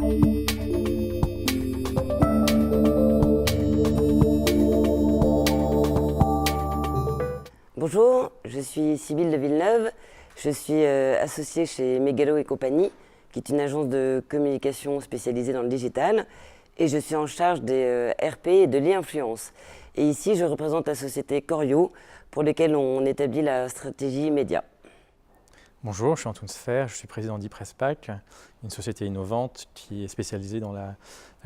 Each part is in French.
Bonjour, je suis Sybille de Villeneuve, je suis associée chez Megalo et compagnie, qui est une agence de communication spécialisée dans le digital, et je suis en charge des RP et de l'e-influence. Et ici, je représente la société Corio, pour laquelle on établit la stratégie média. Bonjour, je suis Antoine Sfer, je suis président d'e-Presspack, une société innovante qui est spécialisée dans la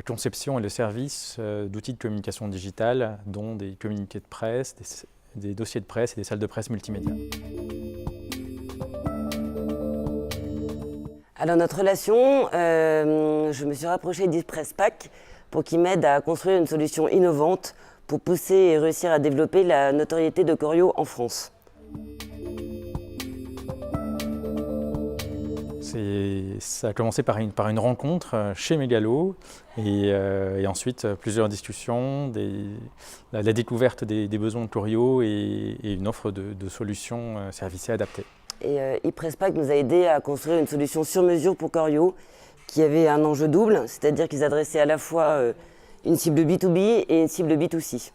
conception et le service d'outils de communication digitale, dont des communiqués de presse, des dossiers de presse et des salles de presse multimédia. Alors notre relation, je me suis rapprochée d'e-Presspack pour qu'il m'aide à construire une solution innovante pour pousser et réussir à développer la notoriété de Corio en France. Ça a commencé par une rencontre chez Megalo et ensuite plusieurs discussions, la découverte des besoins de Corio et une offre de solutions servicées adaptées. Et e-Presspack nous a aidé à construire une solution sur mesure pour Corio qui avait un enjeu double, c'est-à-dire qu'ils adressaient à la fois une cible B2B et une cible B2C.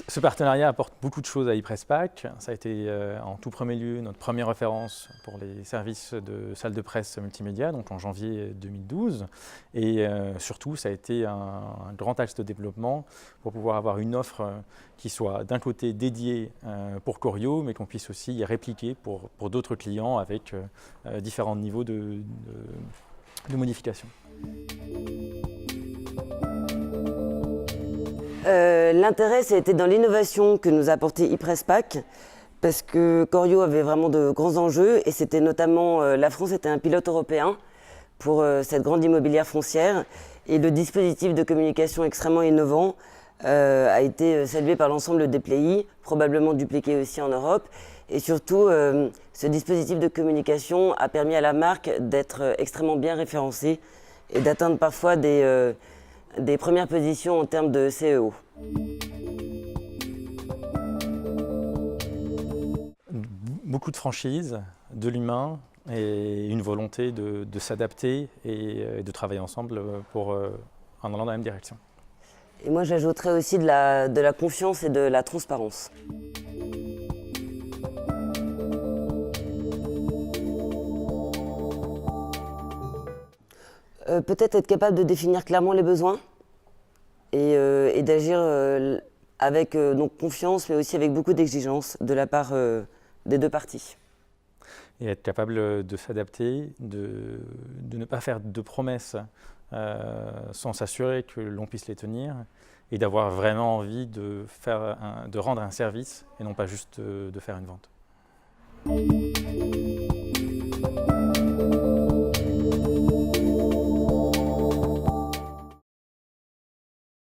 Ce partenariat apporte beaucoup de choses à e-Presspack. Ça a été en tout premier lieu notre première référence pour les services de salles de presse multimédia, donc en janvier 2012. Et surtout, ça a été un grand axe de développement pour pouvoir avoir une offre qui soit d'un côté dédiée pour Corio, mais qu'on puisse aussi répliquer pour d'autres clients avec différents niveaux de modification. L'intérêt, c'était dans l'innovation que nous a apporté e-Presspack, parce que Corio avait vraiment de grands enjeux et c'était notamment, la France était un pilote européen pour cette grande immobilière foncière et le dispositif de communication extrêmement innovant a été salué par l'ensemble des pays, probablement dupliqué aussi en Europe et surtout ce dispositif de communication a permis à la marque d'être extrêmement bien référencée et d'atteindre parfois des premières positions en termes de CEO. Beaucoup de franchise, de l'humain et une volonté de s'adapter et de travailler ensemble en allant dans la même direction. Et moi j'ajouterais aussi de la confiance et de la transparence. Peut-être être capable de définir clairement les besoins et d'agir avec donc confiance, mais aussi avec beaucoup d'exigence de la part des deux parties. Et être capable de s'adapter, de ne pas faire de promesses sans s'assurer que l'on puisse les tenir, et d'avoir vraiment envie de rendre un service et non pas juste de faire une vente.